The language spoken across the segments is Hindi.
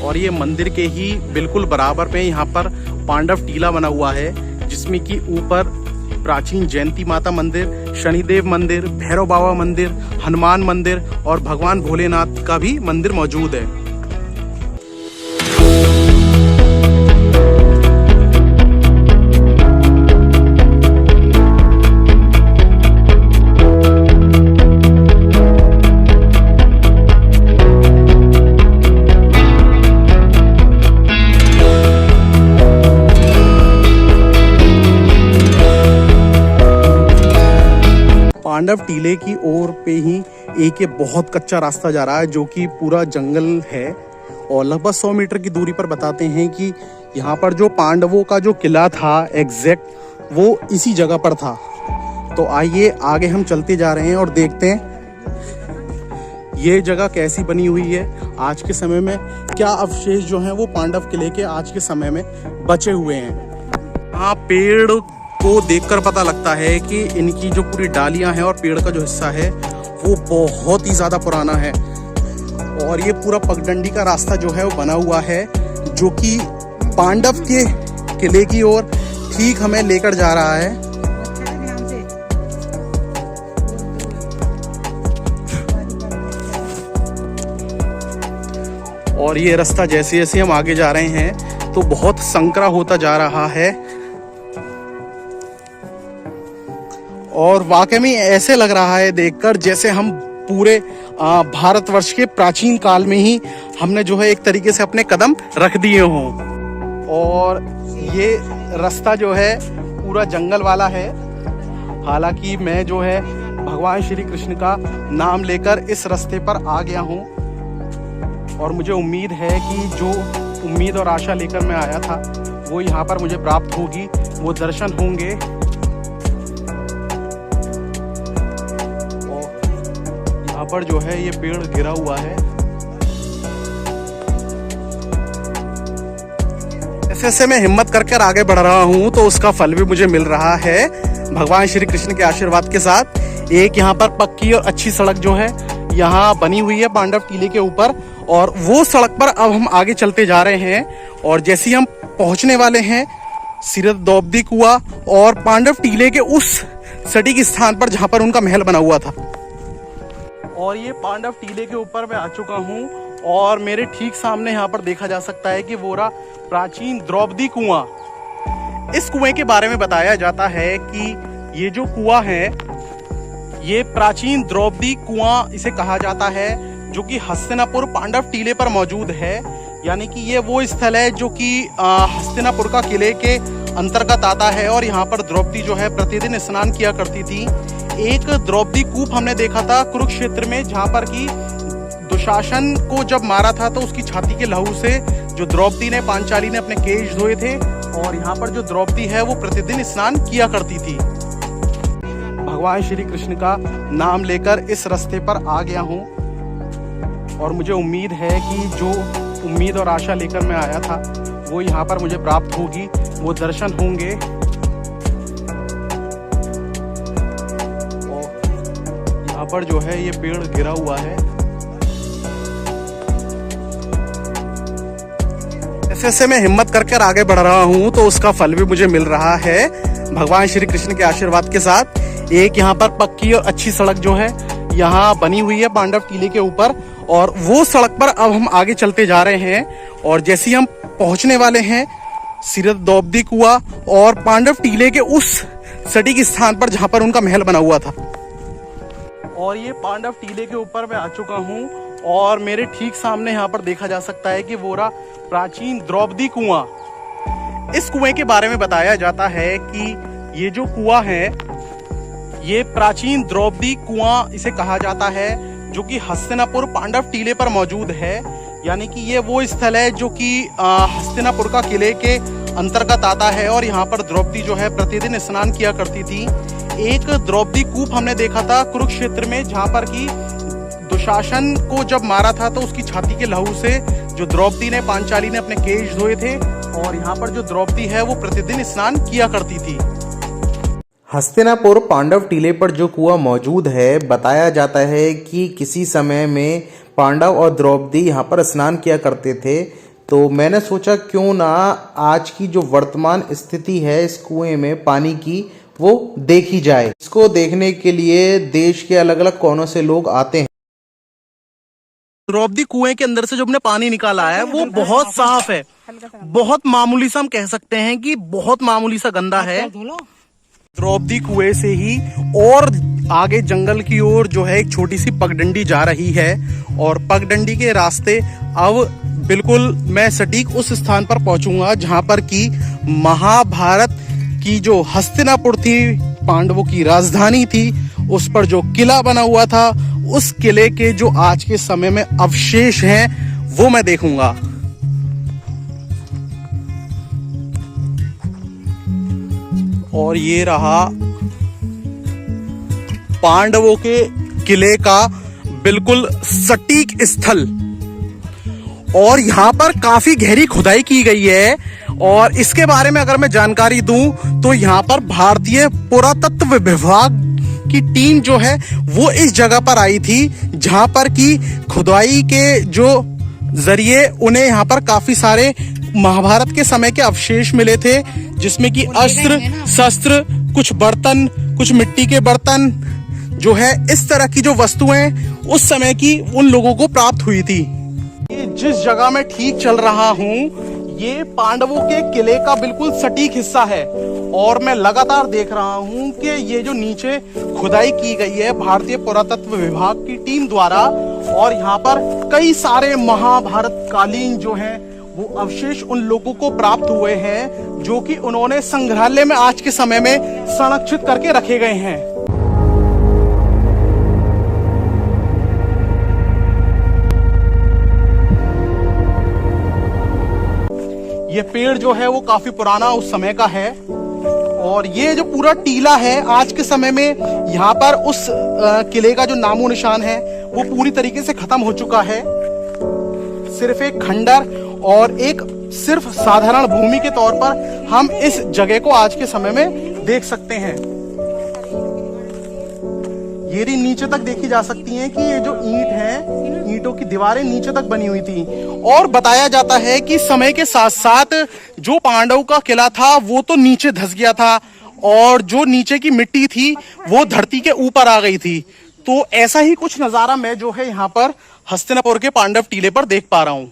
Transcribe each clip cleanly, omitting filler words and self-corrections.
और ये मंदिर के ही बिल्कुल बराबर पे यहाँ पर पांडव टीला बना हुआ है, जिसमें कि ऊपर प्राचीन जयंती माता मंदिर, शनिदेव मंदिर, भैरव बाबा मंदिर, हनुमान मंदिर और भगवान भोलेनाथ का भी मंदिर मौजूद है। पांडव टीले की ओर पे ही एक ये बहुत कच्चा रास्ता जा रहा है, जो कि पूरा जंगल है और लगभग 100 मीटर की दूरी पर बताते हैं कि यहाँ पर जो पांडवों का जो किला था एग्जैक्ट वो इसी जगह पर था। तो आइए आगे हम चलते जा रहे हैं और देखते हैं ये जगह कैसी बनी हुई है। आज के समय में क्या अवशेष जो हैं वो पांडव किले के आज के समय में बचे हुए हैं। हाँ, पेड़ को देखकर पता लगता है कि इनकी जो पूरी डालियां हैं और पेड़ का जो हिस्सा है वो बहुत ही ज़्यादा पुराना है। और ये पूरा पगडंडी का रास्ता जो है वो बना हुआ है, जो कि पांडव के किले की ओर ठीक हमें लेकर जा रहा है। और ये रास्ता जैसे जैसे हम आगे जा रहे हैं तो बहुत संकरा होता जा रहा है और वाकई में ऐसे लग रहा है देखकर जैसे हम पूरे भारतवर्ष के प्राचीन काल में ही हमने जो है एक तरीके से अपने कदम रख दिए हों। और ये रास्ता जो है पूरा जंगल वाला है। हालांकि मैं जो है भगवान श्री कृष्ण का नाम लेकर इस रास्ते पर आ गया हूँ और मुझे उम्मीद है कि जो उम्मीद और आशा लेकर मैं आया था वो यहाँ पर मुझे प्राप्त होगी, वो दर्शन होंगे। यहाँ पर जो है ये पेड़ गिरा हुआ है। ऐसे ऐसे मैं हिम्मत करके आगे बढ़ रहा हूँ तो उसका फल भी मुझे मिल रहा है भगवान श्री कृष्ण के आशीर्वाद के साथ। एक यहाँ पर पक्की और अच्छी सड़क जो है यहाँ बनी हुई है पांडव टीले के ऊपर, और वो सड़क पर अब हम आगे चलते जा रहे हैं। और जैसे ही हम पहुंचने वाले हैं सिरत द्रौपदी कुआं और पांडव टीले के उस सटीक स्थान पर जहां पर उनका महल बना हुआ था। और ये पांडव टीले के ऊपर मैं आ चुका हूँ और मेरे ठीक सामने यहाँ पर देखा जा सकता है कि वो रहा प्राचीन द्रौपदी कुआं। इस कुएं के बारे में बताया जाता है कि ये जो कुआं है ये प्राचीन द्रौपदी कुआं इसे कहा जाता है, जो कि हस्तिनापुर पांडव टीले पर मौजूद है। यानी कि ये वो स्थल है जो कि हस्तिनापुर का किले के अंतर्गत आता है। और यहाँ पर द्रौपदी जो है प्रतिदिन स्नान किया करती थी। एक द्रौपदी कूप हमने देखा था कुरुक्षेत्र में, जहाँ पर कि दुशासन को जब मारा था तो उसकी छाती के लहू से जो द्रौपदी ने पांचाली ने अपने केश धोए थे। और यहाँ पर जो द्रौपदी है वो प्रतिदिन स्नान किया करती थी। भगवान श्री कृष्ण का नाम लेकर इस रास्ते पर आ गया हूँ और मुझे उम्मीद है कि जो उम्मीद और आशा लेकर मैं आया था वो यहाँ पर मुझे प्राप्त होगी, वो दर्शन होंगे। और यहाँ पर जो है ये पेड़ गिरा हुआ है। ऐसे ऐसे मैं हिम्मत करके आगे बढ़ रहा हूँ तो उसका फल भी मुझे मिल रहा है भगवान श्री कृष्ण के आशीर्वाद के साथ। एक यहाँ पर पक्की और अच्छी सड़क जो है यहाँ बनी हुई है पांडव टीले के ऊपर, और वो सड़क पर अब हम आगे चलते जा रहे हैं। और जैसे ही हम पहुंचने वाले हैं सिरत द्रौपदी कुआं और पांडव टीले के उस सटीक स्थान पर जहां पर उनका महल बना हुआ था। और ये पांडव टीले के ऊपर मैं आ चुका हूँ और मेरे ठीक सामने यहाँ पर देखा जा सकता है कि वो रहा प्राचीन द्रौपदी कुआं। इस कुएं के बारे में बताया जाता है कि ये जो कुआं है ये प्राचीन द्रौपदी कुआं इसे कहा जाता है, जो कि हस्तिनापुर पांडव टीले पर मौजूद है। यानी कि ये वो स्थल है जो कि हस्तिनापुर का किले के अंतर्गत आता है। और यहाँ पर द्रौपदी जो है प्रतिदिन स्नान किया करती थी। एक द्रौपदी कूप हमने देखा था कुरुक्षेत्र में, जहाँ पर कि दुशासन को जब मारा था तो उसकी छाती के लहू से जो द्रौपदी ने पांचाली ने अपने केश धोए थे। और यहाँ पर जो द्रौपदी है वो प्रतिदिन स्नान किया करती थी। हस्तिनापुर पांडव टीले पर जो कुआं मौजूद है, बताया जाता है कि किसी समय में पांडव और द्रौपदी यहाँ पर स्नान किया करते थे। तो मैंने सोचा क्यों ना आज की जो वर्तमान स्थिति है इस कुएं में पानी की वो देखी जाए। इसको देखने के लिए देश के अलग अलग कोनों से लोग आते हैं। द्रौपदी कुएं के अंदर से जो हमने पानी निकाला है वो बहुत साफ है, बहुत मामूली सा हम कह सकते हैं कि बहुत मामूली सा गंदा है। द्रौपदी कुएं से ही और आगे जंगल की ओर जो है एक छोटी सी पगडंडी जा रही है और पगडंडी के रास्ते अब बिल्कुल मैं सटीक उस स्थान पर पहुंचूंगा जहां पर की महाभारत की जो हस्तिनापुर थी, पांडवों की राजधानी थी, उस पर जो किला बना हुआ था, उस किले के जो आज के समय में अवशेष हैं वो मैं देखूंगा। और ये रहा पांडवों के किले का बिल्कुल सटीक स्थल और यहाँ पर काफी गहरी खुदाई की गई है। और इसके बारे में अगर मैं जानकारी दूं तो यहाँ पर भारतीय पुरातत्व विभाग की टीम जो है वो इस जगह पर आई थी जहां पर की खुदाई के जो जरिए उन्हें यहाँ पर काफी सारे महाभारत के समय के अवशेष मिले थे, जिसमें कि अस्त्र शस्त्र, कुछ बर्तन, कुछ मिट्टी के बर्तन जो है इस तरह की जो वस्तुएं उस समय की उन लोगों को प्राप्त हुई थी। जिस जगह मैं ठीक चल रहा हूँ ये पांडवों के किले का बिल्कुल सटीक हिस्सा है और मैं लगातार देख रहा हूँ कि ये जो नीचे खुदाई की गई है भारतीय पुरातत्व विभाग की टीम द्वारा और यहाँ पर कई सारे महाभारत कालीन जो हैं वो अवशेष उन लोगों को प्राप्त हुए हैं जो कि उन्होंने संग्रहालय में आज के समय में संरक्षित करके रखे गए हैं। ये पेड़ जो है वो काफी पुराना उस समय का है और ये जो पूरा टीला है आज के समय में यहाँ पर उस किले का जो नामो निशान है वो पूरी तरीके से खत्म हो चुका है। सिर्फ एक खंडर और एक सिर्फ साधारण भूमि के तौर पर हम इस जगह को आज के समय में देख सकते हैं। ये नीचे तक देखी जा सकती हैं कि ये जो ईंट है, ईंटों की दीवारें नीचे तक बनी हुई थी और बताया जाता है कि समय के साथ साथ जो पांडव का किला था वो तो नीचे धंस गया था और जो नीचे की मिट्टी थी वो धरती के ऊपर आ गई थी। तो ऐसा ही कुछ नजारा मैं जो है यहाँ पर हस्तिनापुर के पांडव टीले पर देख पा रहा हूँ।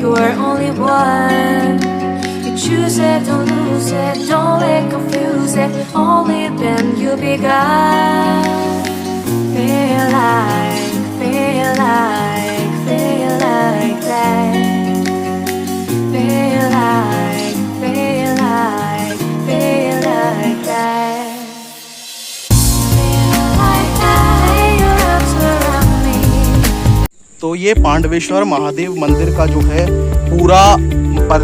You're only one. You choose it, don't lose it, don't let confuse it. Only then you begun. Feel like that. Feel like that. Feel like that. Your arms around me. तो ये पांडवेश्वर महादेव मंदिर का जो है पूरा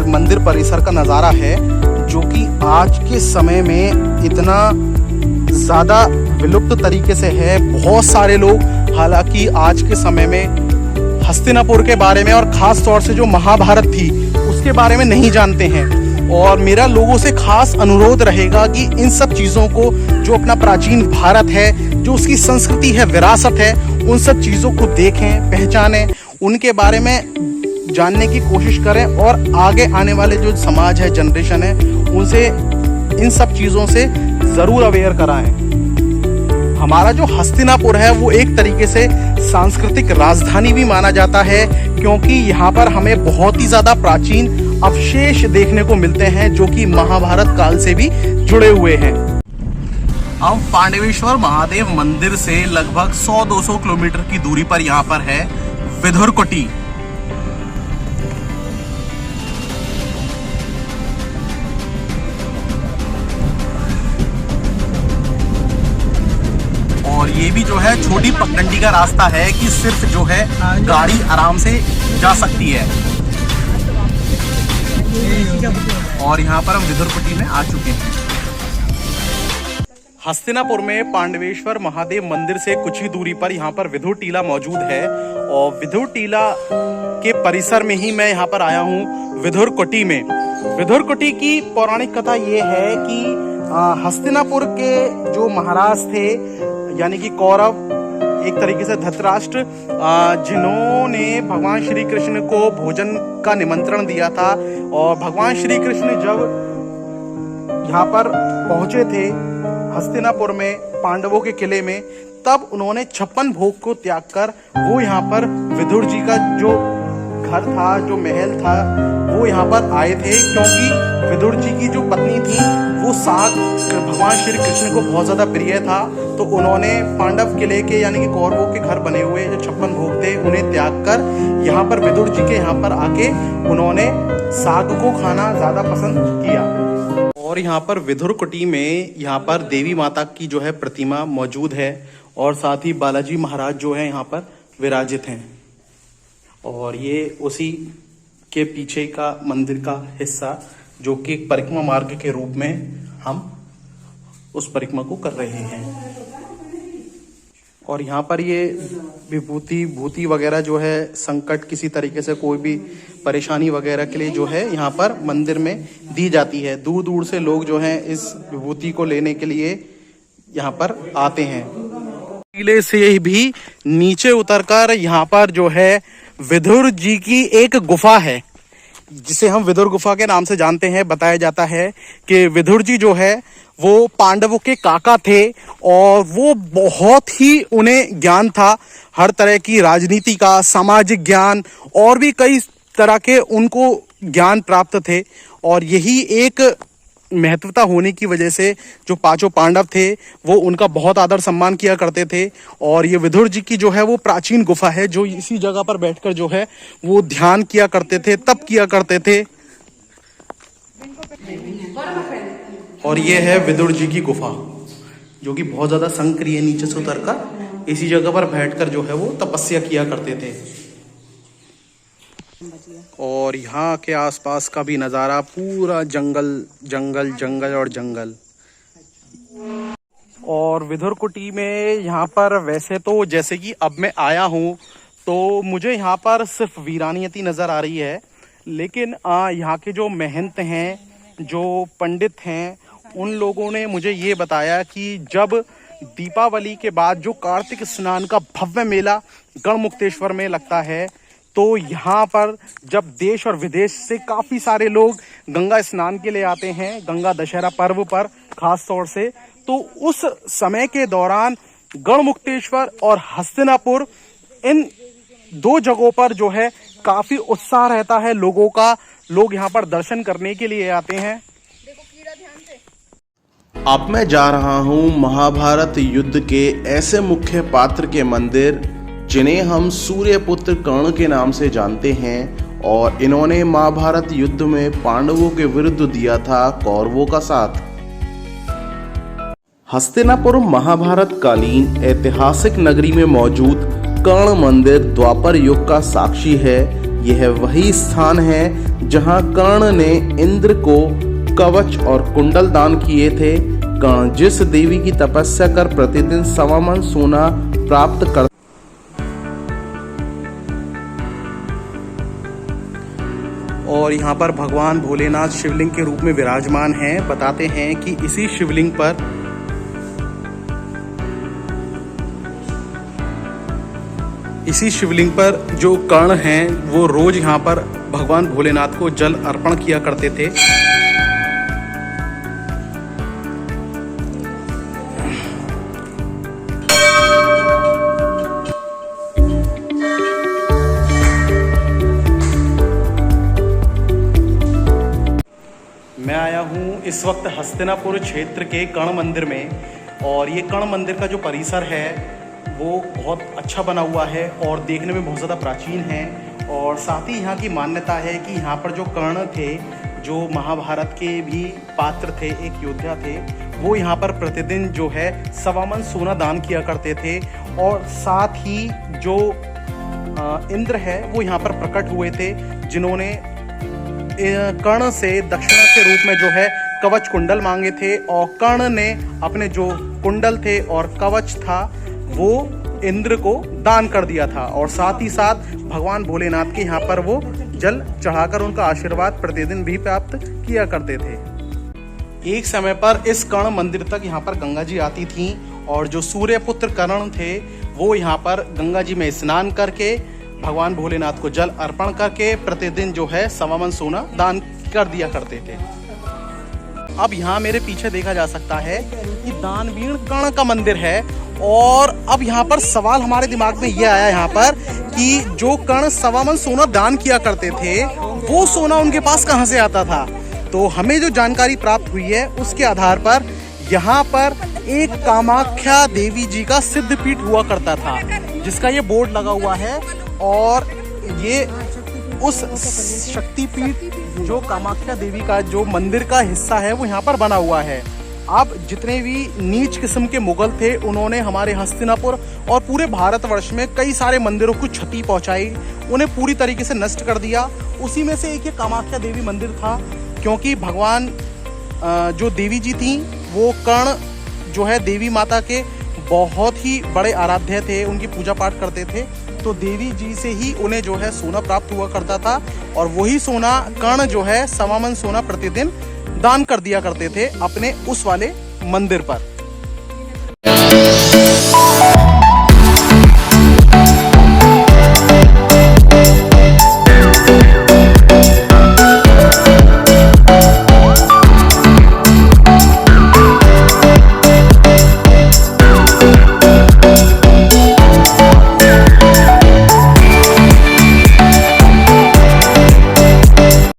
मंदिर परिसर का नज़ारा है जो कि आज के समय में इतना ज़्यादा विलुप्त तरीके से है। बहुत सारे लोग हालांकि आज के समय में हस्तिनापुर के बारे में और ख़ास तौर से जो महाभारत थी उसके बारे में नहीं जानते हैं और मेरा लोगों से खास अनुरोध रहेगा कि इन सब चीज़ों को, जो अपना प्राचीन भारत है, जो उसकी संस्कृति है, विरासत है, उन सब चीज़ों को देखें, पहचानें, उनके बारे में जानने की कोशिश करें और आगे आने वाले जो समाज है, जनरेशन है, उनसे इन सब चीज़ों से ज़रूर अवेयर कराएं। हमारा जो हस्तिनापुर है वो एक तरीके से सांस्कृतिक राजधानी भी माना जाता है क्योंकि यहाँ पर हमें बहुत ही ज़्यादा प्राचीन अवशेष देखने को मिलते हैं जो कि महाभारत काल से भी जुड़े हुए हैं। अब पांडवेश्वर महादेव मंदिर से लगभग 100-200 किलोमीटर की दूरी पर यहाँ पर है विधुरकोटी। और ये भी जो है छोटी पगडंडी का रास्ता है कि सिर्फ जो है गाड़ी आराम से जा सकती है। और यहाँ पर हम विधुरकोटी में आ चुके हैं। हस्तिनापुर में पांडवेश्वर महादेव मंदिर से कुछ ही दूरी पर यहाँ पर विधुर टीला मौजूद है और विधुर टीला के परिसर में ही मैं यहाँ पर आया हूँ विधुरकोटी में। विदुरकुटी की पौराणिक कथा ये है कि हस्तिनापुर के जो महाराज थे यानी कि कौरव, एक तरीके से धृतराष्ट्र, जिन्होंने भगवान श्री कृष्ण को भोजन का निमंत्रण दिया था, और भगवान श्री कृष्ण जब यहाँ पर पहुंचे थे हस्तिनापुर में पांडवों के किले में, तब उन्होंने 56 भोग को त्याग कर वो यहाँ पर विदुर जी का जो घर था, जो महल था, वो यहाँ पर आए थे, क्योंकि विदुर जी की जो पत्नी थी वो साग भगवान श्री कृष्ण को बहुत ज़्यादा प्रिय था। तो उन्होंने पांडव किले के यानी कि कौरवों के घर बने हुए जो 56 भोग थे उन्हें त्याग कर यहाँ पर विदुर जी के यहाँ पर आके उन्होंने साग को खाना ज़्यादा पसंद किया। और यहाँ पर विदुरकुटी में यहाँ पर देवी माता की जो है प्रतिमा मौजूद है, और साथ ही बालाजी महाराज जो है यहाँ पर विराजित हैं। और ये उसी के पीछे का मंदिर का हिस्सा, जो कि एक परिक्रमा मार्ग के रूप में हम उस परिक्रमा को कर रहे हैं। और यहाँ पर ये विभूति भूति वगैरह जो है, संकट किसी तरीके से कोई भी परेशानी वगैरह के लिए जो है यहाँ पर मंदिर में दी जाती है। दूर दूर से लोग जो हैं इस विभूति को लेने के लिए यहाँ पर आते हैं। किले से भी नीचे उतरकर यहाँ पर जो है विदुर जी की एक गुफा है, जिसे हम विदुर गुफा के नाम से जानते हैं। बताया जाता है कि विदुर जी जो है वो पांडवों के काका थे, और वो बहुत ही उन्हें ज्ञान था हर तरह की राजनीति का, सामाजिक ज्ञान और भी कई तरह के उनको ज्ञान प्राप्त थे। और यही एक महत्वता होने की वजह से जो पांचों पांडव थे वो उनका बहुत आदर सम्मान किया करते थे। और ये विदुर जी की जो है वो प्राचीन गुफा है, जो इसी जगह पर बैठकर जो है वो ध्यान किया करते थे, तप किया करते थे। और ये है विदुर जी की गुफा, जो कि बहुत ज्यादा संकरी है। नीचे से उतरकर इसी जगह पर बैठकर जो है वो तपस्या किया करते थे। और यहाँ के आसपास का भी नज़ारा पूरा जंगल जंगल जंगल और जंगल। और विदुरकुटी में यहाँ पर वैसे तो जैसे कि अब मैं आया हूँ तो मुझे यहाँ पर सिर्फ वीरानियत नज़र आ रही है, लेकिन यहाँ के जो महंत हैं, जो पंडित हैं, उन लोगों ने मुझे ये बताया कि जब दीपावली के बाद जो कार्तिक स्नान का भव्य मेला गढ़मुक्तेश्वर में लगता है, तो यहाँ पर जब देश और विदेश से काफ़ी सारे लोग गंगा स्नान के लिए आते हैं, गंगा दशहरा पर्व पर खास तौर से, तो उस समय के दौरान गढ़मुक्तेश्वर और हस्तिनापुर, इन दो जगहों पर जो है काफ़ी उत्साह रहता है लोगों का। लोग यहाँ पर दर्शन करने के लिए आते हैं। अब मैं जा रहा हूँ महाभारत युद्ध के ऐसे मुख्य पात्र के मंदिर जिन्हें हम सूर्यपुत्र कर्ण के नाम से जानते हैं, और इन्होंने महाभारत युद्ध में पांडवों के विरुद्ध दिया था कौरवों का साथ। हस्तिनापुर महाभारत कालीन ऐतिहासिक नगरी में मौजूद कर्ण मंदिर द्वापर युग का साक्षी है। यह वही स्थान है जहां कर्ण ने इंद्र को कवच और कुंडल दान किए थे। कर्ण जिस देवी की तपस्या कर प्रतिदिन 1.25 मन सोना प्राप्त कर और यहाँ पर भगवान भोलेनाथ शिवलिंग के रूप में विराजमान हैं। बताते हैं कि इसी शिवलिंग पर जो कर्ण हैं वो रोज यहाँ पर भगवान भोलेनाथ को जल अर्पण किया करते थे। मैं आया हूँ इस वक्त हस्तिनापुर क्षेत्र के कर्ण मंदिर में, और ये कर्ण मंदिर का जो परिसर है वो बहुत अच्छा बना हुआ है और देखने में बहुत ज़्यादा प्राचीन है। और साथ ही यहाँ की मान्यता है कि यहाँ पर जो कर्ण थे, जो महाभारत के भी पात्र थे, एक योद्धा थे, वो यहाँ पर प्रतिदिन जो है 1.25 मन सोना दान किया करते थे। और साथ ही जो इंद्र है वो यहाँ पर प्रकट हुए थे, जिन्होंने कर्ण से दक्षिणा के रूप में जो है कवच कुंडल मांगे थे। और कर्ण ने अपने जो कुंडल थे और कवच था वो इंद्र को दान कर दिया था। और साथ ही साथ भगवान भोलेनाथ के यहाँ पर वो जल चढ़ाकर उनका आशीर्वाद प्रतिदिन भी प्राप्त किया करते थे। एक समय पर इस कर्ण मंदिर तक यहाँ पर गंगा जी आती थीं और जो सूर्यपुत्र कर्ण थे वो यहाँ पर गंगा जी में स्नान करके भगवान भोलेनाथ को जल अर्पण करके प्रतिदिन जो है 1.25 मन सोना दान कर दिया करते थे। अब यहाँ मेरे पीछे देखा जा सकता है कि दानवीर कर्ण का मंदिर है और अब यहाँ पर सवाल हमारे दिमाग में ये आया यहाँ पर कि जो कर्ण 1.25 मन सोना दान किया करते थे वो सोना उनके पास कहाँ से आता था। तो हमें जो जानकारी प्राप्त हुई है उसके आधार पर यहाँ पर एक कामाख्या देवी जी का सिद्धपीठ हुआ करता था जिसका ये बोर्ड लगा हुआ है और ये उस शक्तिपीठ जो कामाख्या देवी का जो मंदिर का हिस्सा है वो यहाँ पर बना हुआ है। अब जितने भी नीच किस्म के मुगल थे उन्होंने हमारे हस्तिनापुर और पूरे भारतवर्ष में कई सारे मंदिरों को क्षति पहुंचाई, उन्हें पूरी तरीके से नष्ट कर दिया। उसी में से एक ये कामाख्या देवी मंदिर था क्योंकि भगवान जो देवी जी थी वो कर्ण जो है देवी माता के बहुत ही बड़े आराध्य थे, उनकी पूजा पाठ करते थे। तो देवी जी से ही उन्हें जो है सोना प्राप्त हुआ करता था और वही सोना कर्ण जो है 1.25 मन सोना प्रतिदिन दान कर दिया करते थे अपने उस वाले मंदिर पर।